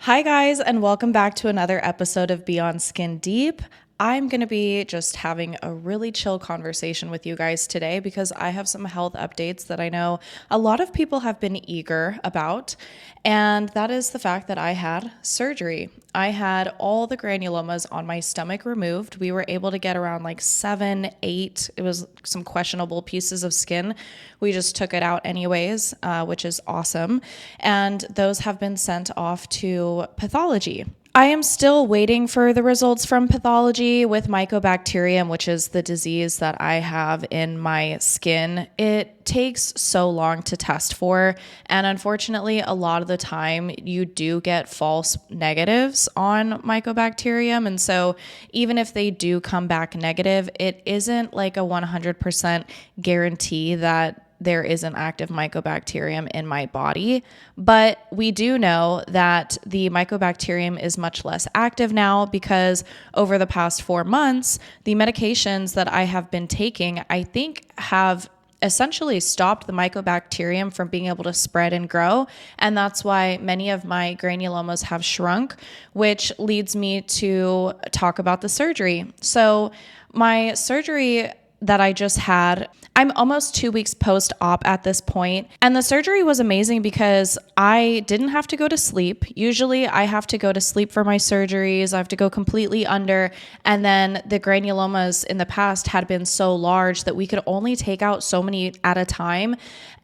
Hi, guys, and welcome back to another episode of Beyond Skin Deep. I'm going to be just having a really chill conversation with you guys today because I have some health updates that I know a lot of people have been eager about, and that is the fact that I had surgery. I had all the granulomas on my stomach removed. We were able to get around like 7, 8. It was some questionable pieces of skin. We just took it out anyways, which is awesome. And those have been sent off to pathology. I am still waiting for the results from pathology with mycobacterium, which is the disease that I have in my skin. It takes so long to test for, and unfortunately, a lot of the time you do get false negatives on mycobacterium. And so even if they do come back negative, it isn't like a 100% guarantee that there is an active mycobacterium in my body. But we do know that the mycobacterium is much less active now because over the past 4 months, the medications that I have been taking, I think have essentially stopped the mycobacterium from being able to spread and grow. And that's why many of my granulomas have shrunk, which leads me to talk about the surgery. So my surgery that I just had, I'm almost 2 weeks post-op at this point. And the surgery was amazing because I didn't have to go to sleep. Usually I have to go to sleep for my surgeries. I have to go completely under. And then the granulomas in the past had been so large that we could only take out so many at a time.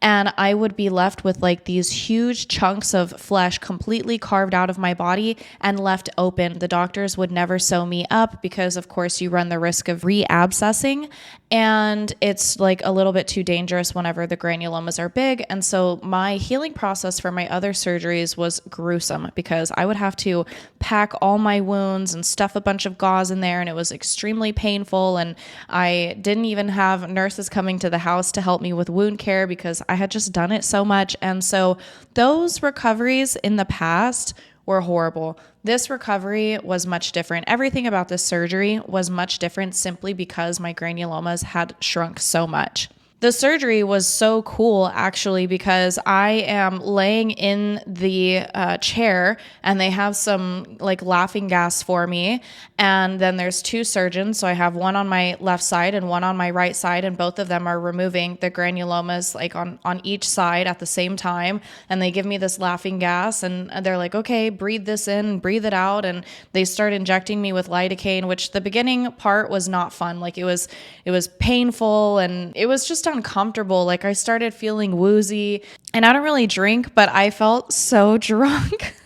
And I would be left with like these huge chunks of flesh completely carved out of my body and left open. The doctors would never sew me up because, of course, you run the risk of re-abscessing. And it's like a little bit too dangerous whenever the granulomas are big. And so my healing process for my other surgeries was gruesome because I would have to pack all my wounds and stuff a bunch of gauze in there. And it was extremely painful. And I didn't even have nurses coming to the house to help me with wound care because I had just done it so much. And so those recoveries in the past were horrible. This recovery was much different. Everything about this surgery was much different simply because my granulomas had shrunk so much. The surgery was so cool actually because I am laying in the chair and they have some like laughing gas for me. And then there's 2 surgeons. So I have one on my left side and one on my right side. And both of them are removing the granulomas like on each side at the same time. And they give me this laughing gas and they're like, okay, breathe this in and breathe it out. And they start injecting me with lidocaine, which the beginning part was not fun. Like it was painful and it was just uncomfortable. Like I started feeling woozy and I don't really drink, but I felt so drunk.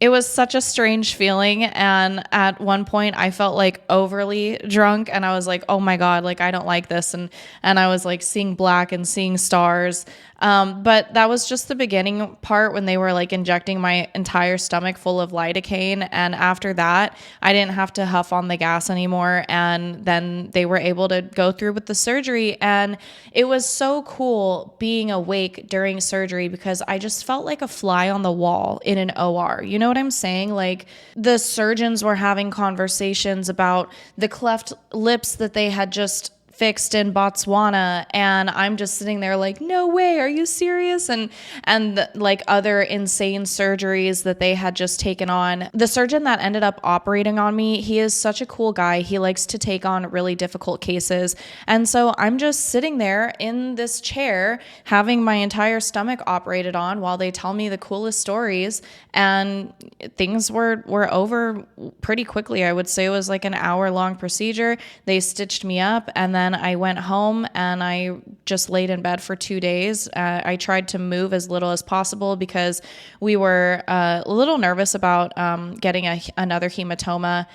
It was such a strange feeling. And at one point I felt like overly drunk and I was like, oh my God, like I don't like this. And I was like seeing black and seeing stars. But that was just the beginning part when they were like injecting my entire stomach full of lidocaine. And after that, I didn't have to huff on the gas anymore. And then they were able to go through with the surgery. And it was so cool being awake during surgery because I just felt like a fly on the wall in an OR. You know what I'm saying? Like the surgeons were having conversations about the cleft lips that they had just fixed in Botswana, and I'm just sitting there like, no way, are you serious? And like other insane surgeries that they had just taken on. The surgeon that ended up operating on me, he is such a cool guy. He likes to take on really difficult cases. And so I'm just sitting there in this chair having my entire stomach operated on while they tell me the coolest stories, and things were over pretty quickly. I would say it was like an hour-long procedure. They stitched me up, and then I went home and I just laid in bed for 2 days. I tried to move as little as possible because we were a little nervous about getting another hematoma,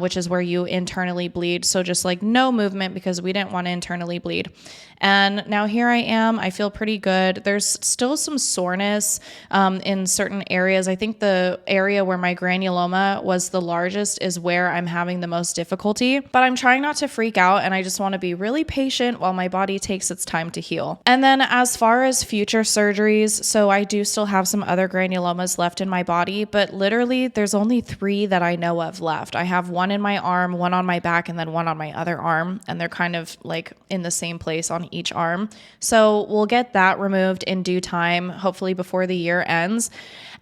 which is where you internally bleed. So just like no movement because we didn't want to internally bleed. And now here I am. I feel pretty good. There's still some soreness in certain areas. I think the area where my granuloma was the largest is where I'm having the most difficulty. But I'm trying not to freak out, and I just want to be really patient while my body takes its time to heal. And then as far as future surgeries, so I do still have some other granulomas left in my body, but literally there's only 3 that I know of left. I have one in my arm, one on my back, and then one on my other arm, and they're kind of like in the same place on each arm. So we'll get that removed in due time, hopefully before the year ends.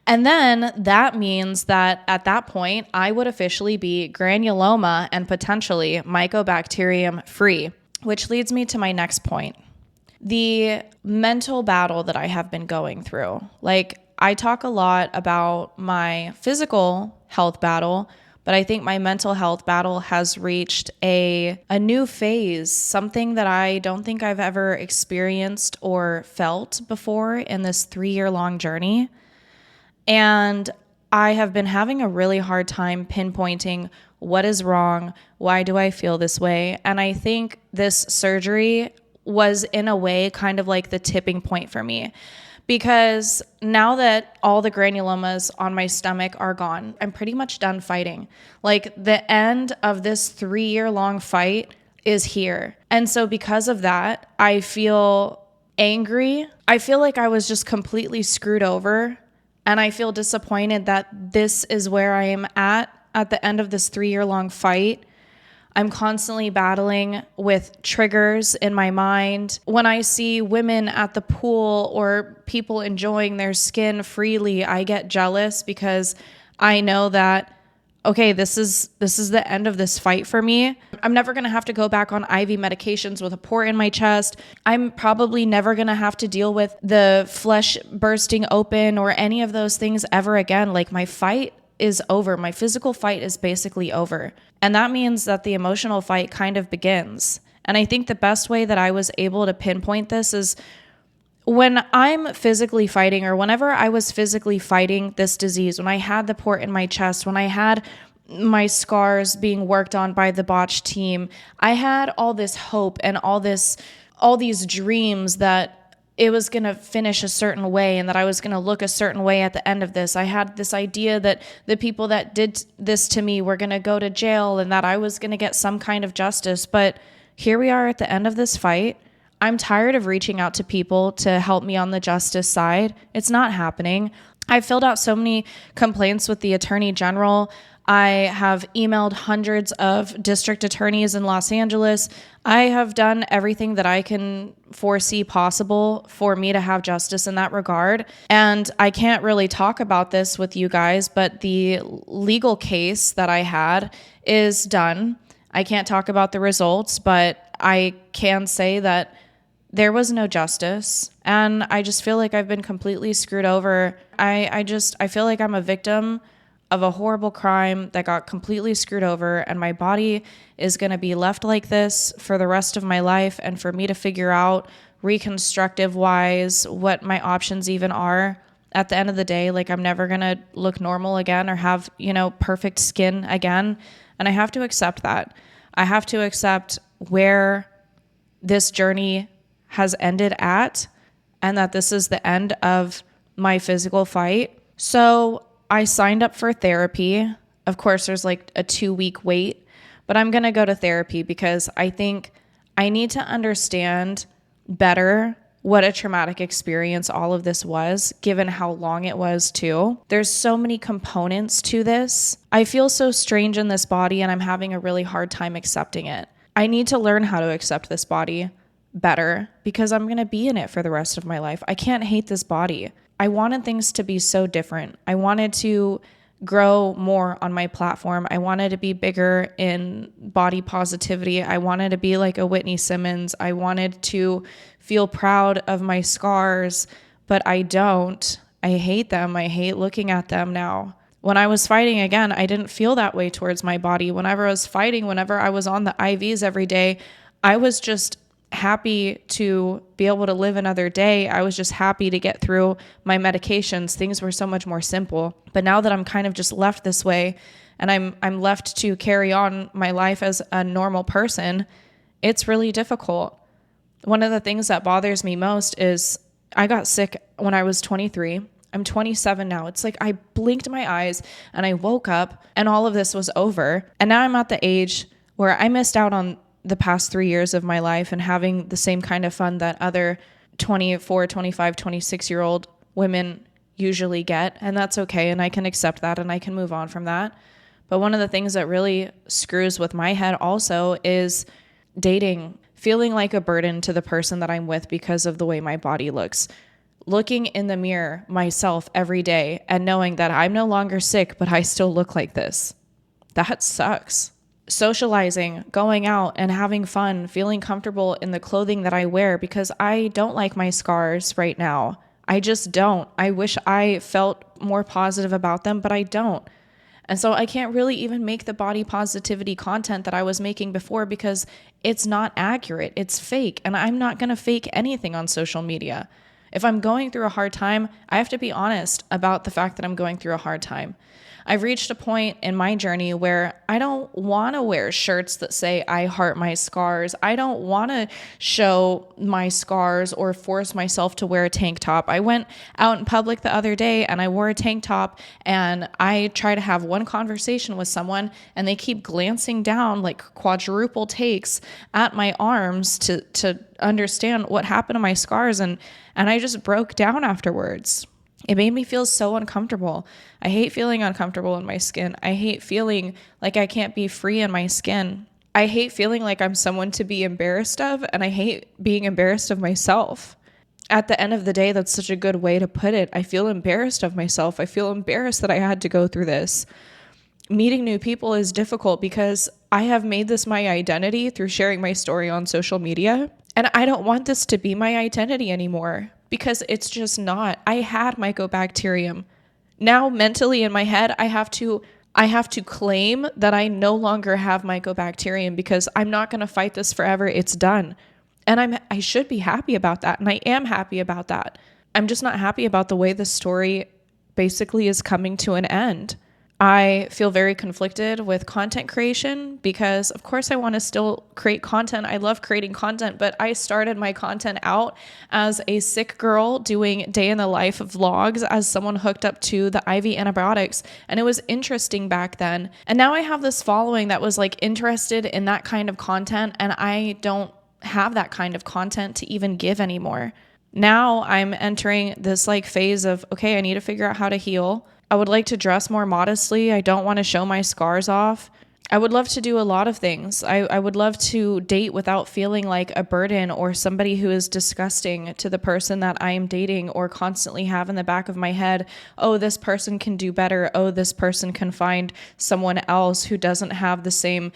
And then that means that at that point, I would officially be granuloma and potentially mycobacterium free, which leads me to my next point. The mental battle that I have been going through. Like, I talk a lot about my physical health battle, but I think my mental health battle has reached a new phase, something that I don't think I've ever experienced or felt before in this 3-year-long journey. And I have been having a really hard time pinpointing what is wrong, why do I feel this way? And I think this surgery was in a way kind of like the tipping point for me, because now that all the granulomas on my stomach are gone, I'm pretty much done fighting. Like, the end of this 3-year-long fight is here. And so because of that, I feel angry. I feel like I was just completely screwed over. And I feel disappointed that this is where I am at the end of this 3-year-long fight. I'm constantly battling with triggers in my mind. When I see women at the pool or people enjoying their skin freely, I get jealous because I know that, okay, this is the end of this fight for me. I'm never going to have to go back on IV medications with a port in my chest. I'm probably never going to have to deal with the flesh bursting open or any of those things ever again. Like, my fight is over. My physical fight is basically over. And that means that the emotional fight kind of begins. And I think the best way that I was able to pinpoint this is when I'm physically fighting, or whenever I was physically fighting this disease, when I had the port in my chest, when I had my scars being worked on by the botch team, I had all this hope and all these dreams that it was going to finish a certain way and that I was going to look a certain way at the end of this. I had this idea that the people that did this to me were going to go to jail and that I was going to get some kind of justice. But here we are at the end of this fight. I'm tired of reaching out to people to help me on the justice side. It's not happening. I filled out so many complaints with the Attorney General. I have emailed hundreds of district attorneys in Los Angeles. I have done everything that I can foresee possible for me to have justice in that regard. And I can't really talk about this with you guys, but the legal case that I had is done. I can't talk about the results, but I can say that there was no justice, and I just feel like I've been completely screwed over. I feel like I'm a victim of a horrible crime that got completely screwed over, and my body is going to be left like this for the rest of my life, and for me to figure out reconstructive wise what my options even are at the end of the day. Like, I'm never going to look normal again or have, perfect skin again. And I have to accept that. I have to accept where this journey has ended at, and that this is the end of my physical fight. So I signed up for therapy. Of course, there's like a 2-week wait, but I'm going to go to therapy because I think I need to understand better what a traumatic experience all of this was, given how long it was too. There's so many components to this. I feel so strange in this body, and I'm having a really hard time accepting it. I need to learn how to accept this body better because I'm going to be in it for the rest of my life. I can't hate this body. I wanted things to be so different. I wanted to grow more on my platform. I wanted to be bigger in body positivity. I wanted to be like a Whitney Simmons. I wanted to feel proud of my scars, but I don't. I hate them. I hate looking at them now. When I was fighting, again, I didn't feel that way towards my body. Whenever I was fighting, whenever I was on the IVs every day, I was just happy to be able to live another day. I was just happy to get through my medications. Things were so much more simple. But now that I'm kind of just left this way and I'm left to carry on my life as a normal person, it's really difficult. One of the things that bothers me most is I got sick when I was 23. I'm 27 now. It's like I blinked my eyes and I woke up and all of this was over. And now I'm at the age where I missed out on the past 3 years of my life and having the same kind of fun that other 24, 25, 26-year-old women usually get. And that's okay. And I can accept that and I can move on from that. But one of the things that really screws with my head also is dating, feeling like a burden to the person that I'm with because of the way my body looks. looking in the mirror myself every day and knowing that I'm no longer sick, but I still look like this. That sucks. Socializing, going out and having fun, feeling comfortable in the clothing that I wear because I don't like my scars right now. I just don't. I wish I felt more positive about them, but I don't. And so I can't really even make the body positivity content that I was making before because it's not accurate. It's fake. And I'm not going to fake anything on social media. If I'm going through a hard time, I have to be honest about the fact that I'm going through a hard time. I've reached a point in my journey where I don't want to wear shirts that say I heart my scars. I don't want to show my scars or force myself to wear a tank top. I went out in public the other day and I wore a tank top and I try to have one conversation with someone and they keep glancing down like quadruple takes at my arms to understand what happened to my scars. And I just broke down afterwards. It made me feel so uncomfortable. I hate feeling uncomfortable in my skin. I hate feeling like I can't be free in my skin. I hate feeling like I'm someone to be embarrassed of, and I hate being embarrassed of myself. At the end of the day, that's such a good way to put it. I feel embarrassed of myself. I feel embarrassed that I had to go through this. Meeting new people is difficult because I have made this my identity through sharing my story on social media, and I don't want this to be my identity anymore. Because it's just not. I had mycobacterium. Now mentally in my head, I have to claim that I no longer have mycobacterium because I'm not going to fight this forever. It's done. And I should be happy about that. And I am happy about that. I'm just not happy about the way the story basically is coming to an end. I feel very conflicted with content creation because, of course, I want to still create content. I love creating content, but I started my content out as a sick girl doing day in the life vlogs as someone hooked up to the IV antibiotics. And it was interesting back then. And now I have this following that was like interested in that kind of content. And I don't have that kind of content to even give anymore. Now I'm entering this like phase of, okay, I need to figure out how to heal. I would like to dress more modestly. I don't want to show my scars off. I would love to do a lot of things. I would love to date without feeling like a burden or somebody who is disgusting to the person that I am dating, or constantly have in the back of my head, oh, this person can do better. Oh, this person can find someone else who doesn't have the same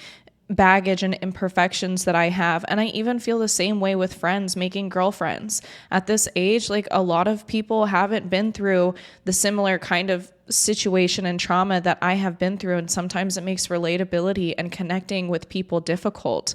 baggage and imperfections that I have. And I even feel the same way with friends, making girlfriends. At this age, like a lot of people haven't been through the similar kind of situation and trauma that I have been through. And sometimes it makes relatability and connecting with people difficult.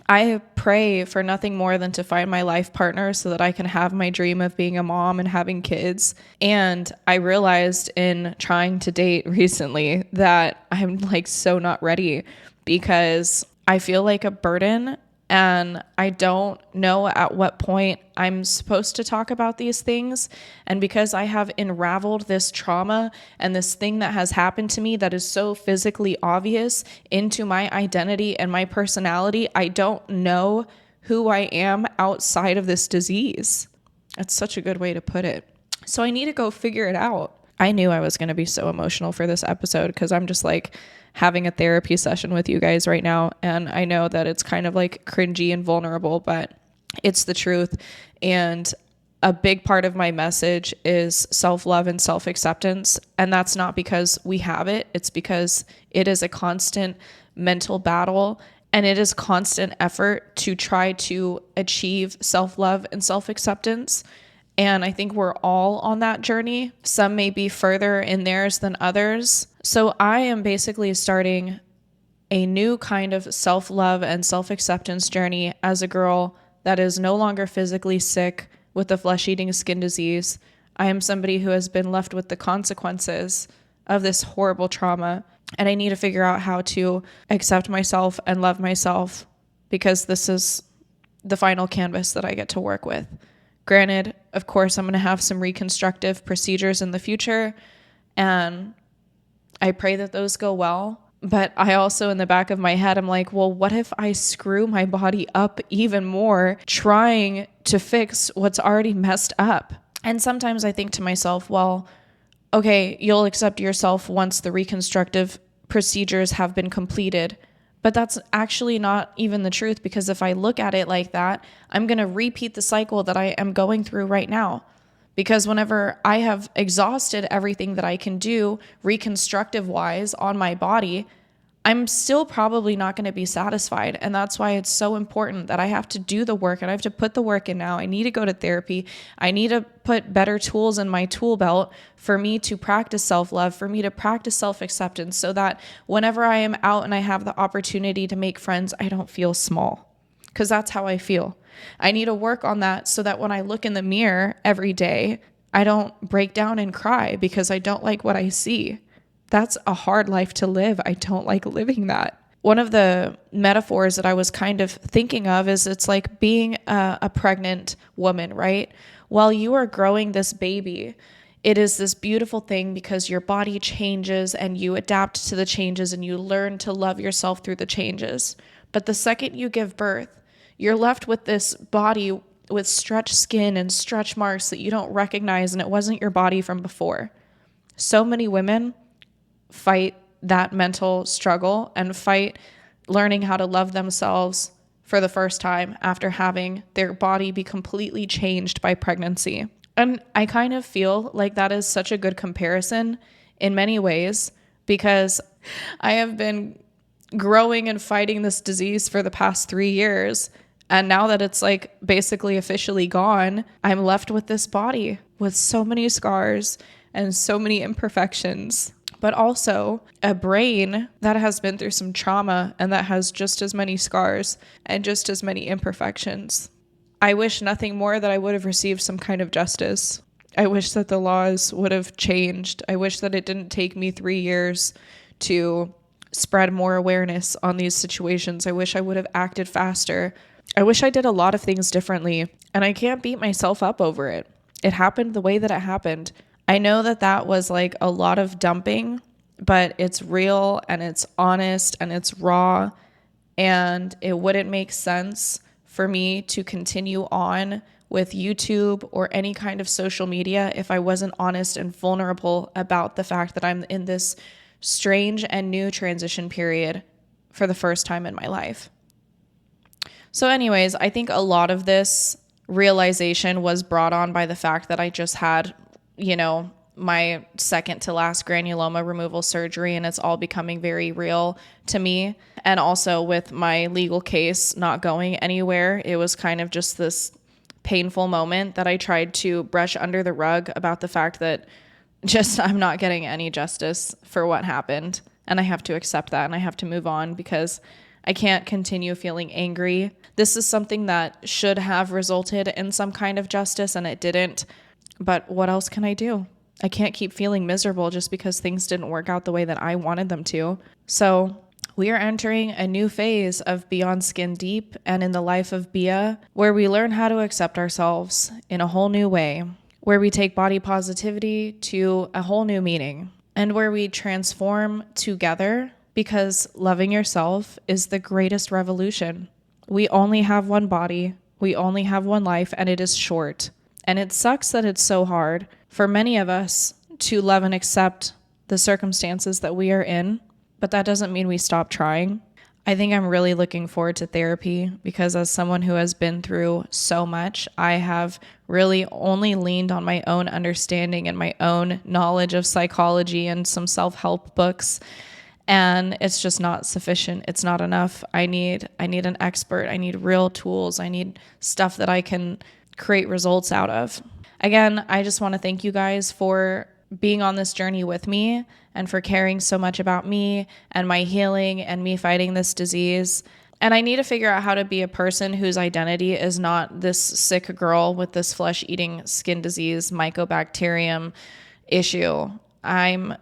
I pray for nothing more than to find my life partner so that I can have my dream of being a mom and having kids. And I realized in trying to date recently that I'm like so not ready, because I feel like a burden and I don't know at what point I'm supposed to talk about these things. And because I have unraveled this trauma and this thing that has happened to me that is so physically obvious into my identity and my personality, I don't know who I am outside of this disease. That's such a good way to put it. So I need to go figure it out. I knew I was going to be so emotional for this episode because I'm just like having a therapy session with you guys right now. And I know that it's kind of like cringy and vulnerable, but it's the truth. And a big part of my message is self-love and self-acceptance. And that's not because we have it. It's because it is a constant mental battle, and it is constant effort to try to achieve self-love and self-acceptance. And I think we're all on that journey. Some may be further in theirs than others. So I am basically starting a new kind of self-love and self-acceptance journey as a girl that is no longer physically sick with the flesh-eating skin disease. I am somebody who has been left with the consequences of this horrible trauma. And I need to figure out how to accept myself and love myself, because this is the final canvas that I get to work with. Granted, of course, I'm going to have some reconstructive procedures in the future, and I pray that those go well. But I also, in the back of my head, I'm like, well, what if I screw my body up even more trying to fix what's already messed up? And sometimes I think to myself, well, okay, you'll accept yourself once the reconstructive procedures have been completed. But that's actually not even the truth, because if I look at it like that, I'm going to repeat the cycle that I am going through right now, Because whenever I have exhausted everything that I can do reconstructive wise on my body, I'm still probably not going to be satisfied. And that's why it's so important that I have to do the work and I have to put the work in now. I need to go to therapy. I need to put better tools in my tool belt for me to practice self-love, for me to practice self-acceptance, so that whenever I am out and I have the opportunity to make friends, I don't feel small, because that's how I feel. I need to work on that so that when I look in the mirror every day, I don't break down and cry because I don't like what I see. That's a hard life to live. I don't like living that. One of the metaphors that I was kind of thinking of is it's like being a pregnant woman, right? While you are growing this baby, it is this beautiful thing because your body changes and you adapt to the changes and you learn to love yourself through the changes. But the second you give birth, you're left with this body with stretched skin and stretch marks that you don't recognize, and it wasn't your body from before. So many women fight that mental struggle and fight learning how to love themselves for the first time after having their body be completely changed by pregnancy. And I kind of feel like that is such a good comparison in many ways, because I have been growing and fighting this disease for the past 3 years. And now that it's like basically officially gone, I'm left with this body with so many scars and so many imperfections, but also a brain that has been through some trauma and that has just as many scars and just as many imperfections. I wish nothing more that I would have received some kind of justice. I wish that the laws would have changed. I wish that it didn't take me 3 years to spread more awareness on these situations. I wish I would have acted faster. I wish I did a lot of things differently, and I can't beat myself up over it. It happened the way that it happened. I know that that was like a lot of dumping, but it's real and it's honest and it's raw, and it wouldn't make sense for me to continue on with YouTube or any kind of social media if I wasn't honest and vulnerable about the fact that I'm in this strange and new transition period for the first time in my life. So anyways, I think a lot of this realization was brought on by the fact that I just had, my second to last granuloma removal surgery, and it's all becoming very real to me. And also with my legal case not going anywhere, it was kind of just this painful moment that I tried to brush under the rug about the fact that I'm not getting any justice for what happened. And I have to accept that, and I have to move on because I can't continue feeling angry. This is something that should have resulted in some kind of justice, and it didn't. But what else can I do? I can't keep feeling miserable just because things didn't work out the way that I wanted them to. So we are entering a new phase of Beyond Skin Deep and in the life of Bia, where we learn how to accept ourselves in a whole new way, where we take body positivity to a whole new meaning, and where we transform together, because loving yourself is the greatest revolution. We only have one body, we only have one life, and it is short. And it sucks that it's so hard for many of us to love and accept the circumstances that we are in, but that doesn't mean we stop trying. I think I'm really looking forward to therapy because as someone who has been through so much, I have really only leaned on my own understanding and my own knowledge of psychology and some self-help books. And it's just not sufficient. It's not enough. I need an expert. I need real tools. I need stuff that I can create results out of. Again, I just want to thank you guys for being on this journey with me and for caring so much about me and my healing and me fighting this disease. And I need to figure out how to be a person whose identity is not this sick girl with this flesh-eating skin disease, mycobacterium issue. I'm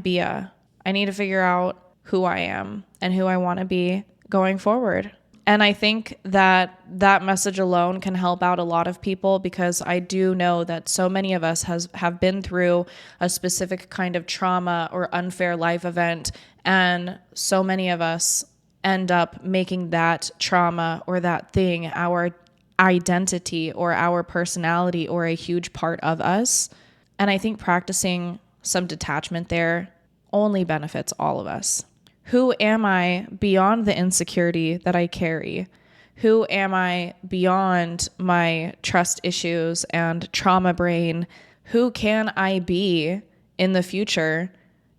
Bia. I need to figure out who I am and who I want to be going forward. And I think that that message alone can help out a lot of people, because I do know that so many of us have been through a specific kind of trauma or unfair life event. And so many of us end up making that trauma or that thing our identity or our personality or a huge part of us. And I think practicing some detachment there only benefits all of us. Who am I beyond the insecurity that I carry? Who am I beyond my trust issues and trauma brain? Who can I be in the future,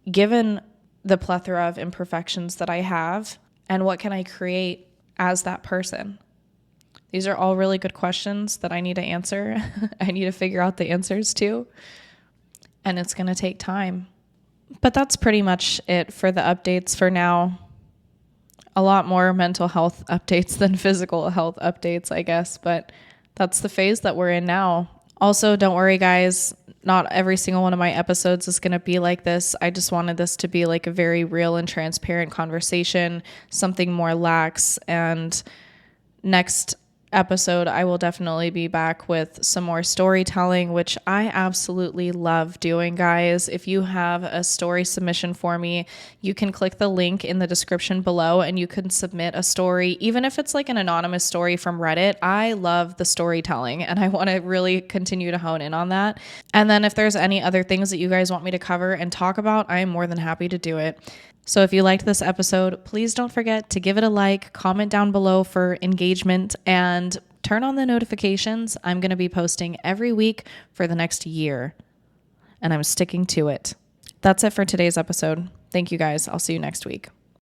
given the plethora of imperfections that I have? And what can I create as that person? These are all really good questions that I need to answer. I need to figure out the answers to. And it's going to take time. But that's pretty much it for the updates for now. A lot more mental health updates than physical health updates, I guess. But that's the phase that we're in now. Also, don't worry, guys. Not every single one of my episodes is going to be like this. I just wanted this to be like a very real and transparent conversation, something more lax. And next episode, I will definitely be back with some more storytelling, which I absolutely love doing, guys. If you have a story submission for me, you can click the link in the description below and you can submit a story, even if it's like an anonymous story from Reddit. I love the storytelling and I want to really continue to hone in on that. And then if there's any other things that you guys want me to cover and talk about, I am more than happy to do it. So if you liked this episode, please don't forget to give it a like, comment down below for engagement, and turn on the notifications. I'm going to be posting every week for the next year, and I'm sticking to it. That's it for today's episode. Thank you guys. I'll see you next week.